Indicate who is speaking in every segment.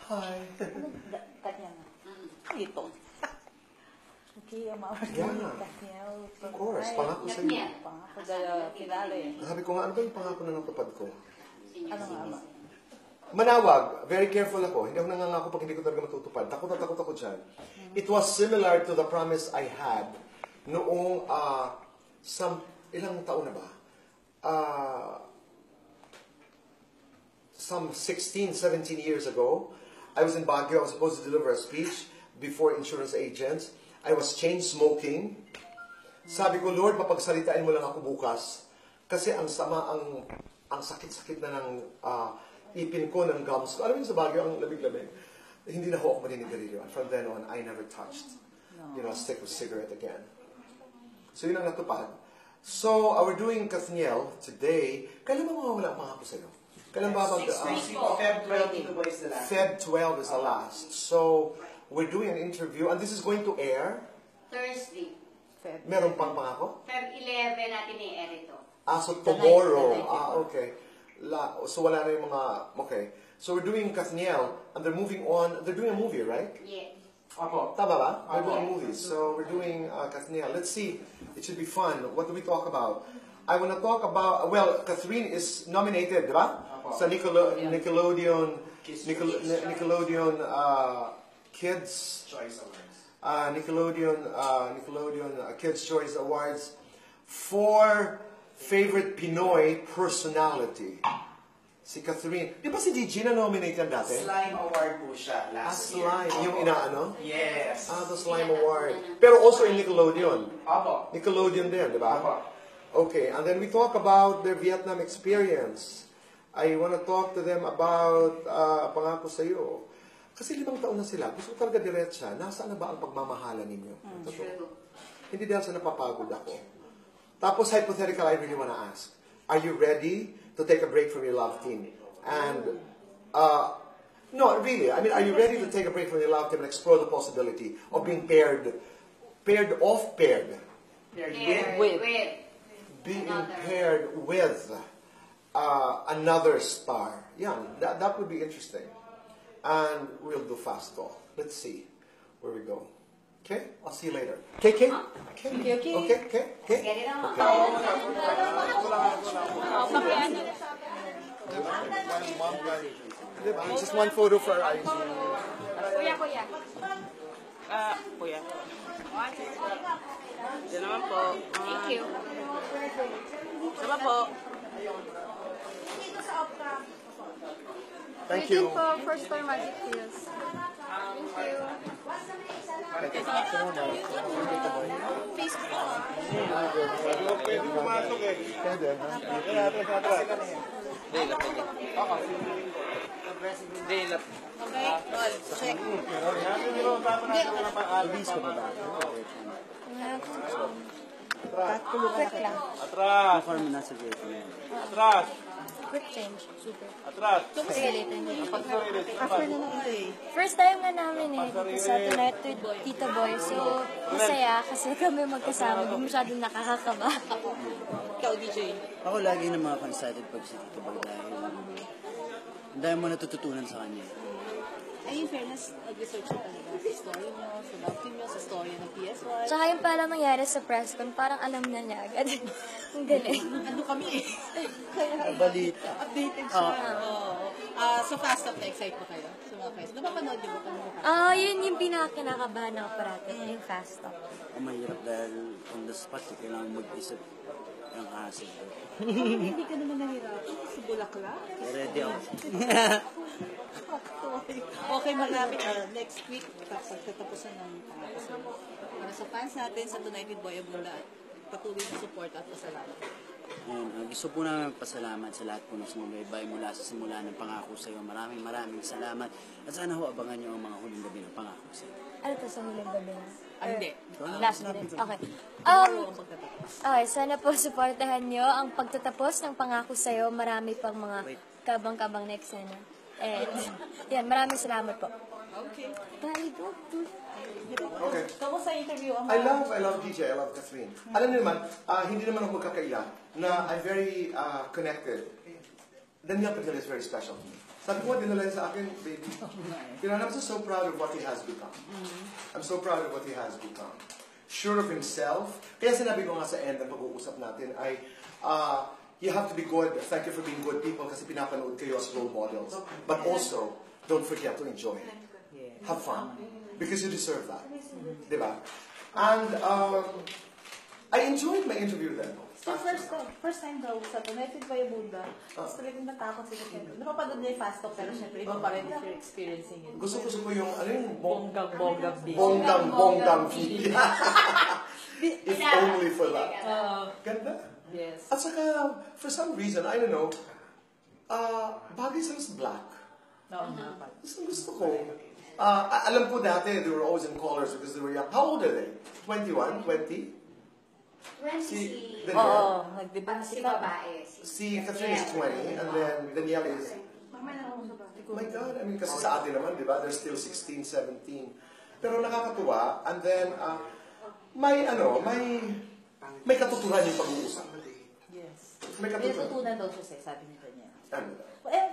Speaker 1: Hi.
Speaker 2: Kanya nga. Ito. Okay,
Speaker 1: Of course, pangako sa iyo.
Speaker 2: Pangako sa finale.
Speaker 1: Sabi ko nga, ano ba yung pangako na natupad ko?
Speaker 2: Ano nga ba?
Speaker 1: Manawag, very careful ako. Hindi ako nangangako pag hindi ko talaga matutupad. Takot na takot ako dyan. It was similar to the promise I had noong ilang taon na ba? Some 16, 17 years ago. I was in Baguio. I was supposed to deliver a speech before insurance agents. I was chain smoking. Sabi ko, Lord, mapagsalitain mo lang ako bukas. Kasi ang sama, ang sakit-sakit na ng ipin ko, ng gums ko. Alam mo sa Baguio, ang labig-labig. Hindi na ako maninigarilyo. And from then on, I never touched, a stick of cigarette again. So yun ang natupad. So, we're doing Kathniel today. Kailan ba mawawala ang pangako sa'yo? Kailan ba
Speaker 3: Feb 12 is the last.
Speaker 1: Feb 12 is the last. So, we're doing an interview, and this is going to air?
Speaker 4: Thursday.
Speaker 1: Meron pang pangako?
Speaker 4: Feb 11 natin i-air ito.
Speaker 1: So tomorrow. Okay. So wala na yung mga, okay. So we're doing Kathniel, and they're moving on. They're doing a movie, right?
Speaker 4: Yes.
Speaker 3: Apo.
Speaker 1: Tama ba? They're doing movies. So we're doing Kathniel. Let's see. It should be fun. What do we talk about? I want to talk about, well, Catherine is nominated, di ba? Sa Nickelodeon Kids
Speaker 3: Choice Awards.
Speaker 1: Nickelodeon Kids Choice Awards for favorite Pinoy personality. Si Catherine. Di ba si DJ na nominate yan dati?
Speaker 3: Slime Award po siya last year.
Speaker 1: Slime. Yung inaano?
Speaker 3: Yes.
Speaker 1: The Slime Award. Pero also in Nickelodeon.
Speaker 3: Apo.
Speaker 1: Nickelodeon din, di ba?
Speaker 3: Apo.
Speaker 1: Okay, and then we talk about their Vietnam experience. I want to talk to them about pangako sa iyo. Kasi 5 taon na sila. Gusto ko talaga diretsa. Nasaan na ba ang pagmamahalan ninyo? Hindi dahil sa napapagod ako. Tapos hypothetical, I really want to ask. Are you ready to take a break from your love team? And, no, really. I mean, are you ready to take a break from your love team and explore the possibility of being paired with? Being paired with another star. Yeah, that would be interesting. And we'll do fast talk. Let's see where we go. Okay? I'll see you later. Okay?
Speaker 4: Okay.
Speaker 1: Okay?
Speaker 4: Get it on.
Speaker 1: Just one photo for our IG.
Speaker 5: Kuya. Kuya. Diyan naman po. Thank you. Sama po.
Speaker 1: Thank you.
Speaker 5: Po, First Star Magic Pills. Thank you.
Speaker 1: Pwede pumasok eh. Pwede.
Speaker 5: Dilap. Okay, all. Check.
Speaker 3: Atras. Atras.
Speaker 6: Quick change. Super.
Speaker 3: Atras.
Speaker 6: Sige, thank you.
Speaker 5: First time nga namin dito sa Tonight with Tito Boy. So, masaya kasi kami magkasama. Hindi masyadong nakakakaba.
Speaker 2: Ikaw, DJ.
Speaker 7: Ako lagi na mga excited pag si Tito Boy dahil ang dami mo natututunan sa kanya.
Speaker 2: Ay, in fairness, nag-research siya talaga sa story mo, sa love team niyo, sa story ng PSY.
Speaker 5: Tsaka yung parang nangyari sa press con, parang alam na niya agad. Ang galing.
Speaker 2: Ano kami eh.
Speaker 7: Balita.
Speaker 2: Updated siya. So fast up, na-excite pa kayo sa mga press. Napapanood niyo ba?
Speaker 5: Yun yung pinaka-kinakabahan ako parati. Yung fast talk.
Speaker 7: Ang mahirap dahil on the spot, kailangan mag-isip ng hassle.
Speaker 2: Hindi ka naman nahirapan sa Bulaklak.
Speaker 7: Ready ako.
Speaker 2: Okay, malapit. Next week, pagtatapusan ng pangakasan. Para sa fans natin sa Tonight with Boy Abunda, patuloy na support at pasalamat.
Speaker 7: Gusto po namin pasalamat sa lahat po ng sumubaybay mula sa simula ng Pangako Sa'yo. Maraming salamat. At sana ho abangan niyo ang mga huling gabi ng Pangako Sa'yo.
Speaker 5: Ano to sa huling gabi na?
Speaker 2: Hindi.
Speaker 5: Last minute. Okay. Okay, sana po supportahan nyo ang pagtatapos ng Pangako Sa'yo. Marami pang mga kabang-kabang na eksena. And, yan, maraming salamat po.
Speaker 2: Okay.
Speaker 5: Bye, go.
Speaker 1: Okay.
Speaker 2: Kamusta interview ang
Speaker 1: I love DJ, I love Catherine. Alam niyo naman, hindi naman ako magkakaila na I'm very connected. Daniel Padilla is very special to me. Sabi ko, dinala niya sa akin, baby. I'm so proud of what he has become. I'm so proud of what he has become. Sure of himself. Kaya sinabi ko nga sa end ng pag-uusap natin ay, you have to be good. Thank you for being good people kasi pinapanood kayo as role models. But also, don't forget to enjoy it. Have fun. Because you deserve that. Diba? And I enjoyed my interview then.
Speaker 2: So first time daw sa United by Buddha, tapos talagang natakot sila siyempre. Napapanood niya yung fast talk, pero siyempre iba pa rin if you're experiencing it.
Speaker 1: Gusto ko yung, ano yung
Speaker 2: Bonggang beat.
Speaker 1: Bonggang beat. If only for that. Ganda.
Speaker 2: Yes.
Speaker 1: At saka, for some reason, I don't know, bagay sila sa black.
Speaker 2: No, dapat.
Speaker 1: Gusto ko. Alam ko dati, they were always in colors because they were young. How old are they? 21? 20?
Speaker 4: 20.
Speaker 1: Danielle.
Speaker 2: Nagdiba
Speaker 4: Si babae.
Speaker 1: Si Catherine is 20, and then Danielle is... Oh my God, I mean, kasi sa atin naman, di ba? They're still 16, 17. Pero nakakatuwa, and then, may katuturan yung pag-uusap.
Speaker 2: Yes.
Speaker 1: May
Speaker 2: May
Speaker 1: katuturan.
Speaker 2: natutunan daw siya sa'yo, sabi niya niya.
Speaker 1: Ano?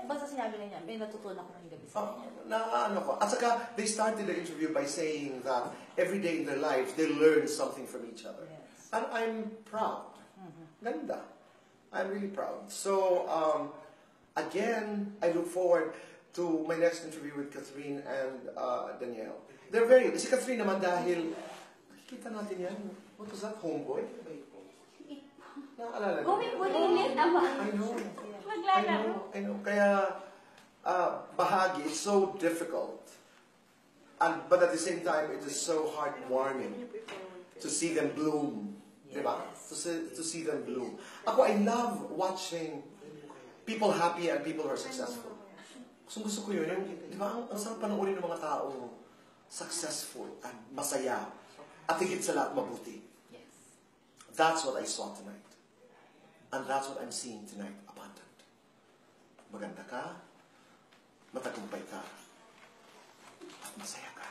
Speaker 2: Basta sinabi na niya, may natutunan ko ng gabi sa kanya.
Speaker 1: At saka, they started the interview by saying that every day in their lives, they learn something from each other.
Speaker 2: Yes.
Speaker 1: And I'm proud. Ganda. I'm really proud. So, again, I look forward to my next interview with Catherine and Danielle. Si Catherine naman dahil, nakikita natin yan. What was that? Homeboy? Naalala niyo?
Speaker 4: Ulit na ba?
Speaker 1: I know.
Speaker 4: Maglalaro.
Speaker 1: I know. Kaya, bahagi is so difficult. But at the same time, it is so heartwarming to see them bloom. Diba? To see them bloom. Ako, I love watching people happy and people who are successful. Gusto ko yun. Di ba? Ang sarap panoorin ng mga taong successful and masaya. At higit sa lahat, mabuti. That's what I saw tonight. And that's what I'm seeing tonight. Abundant. Maganda ka, matagumpay ka, at masaya ka.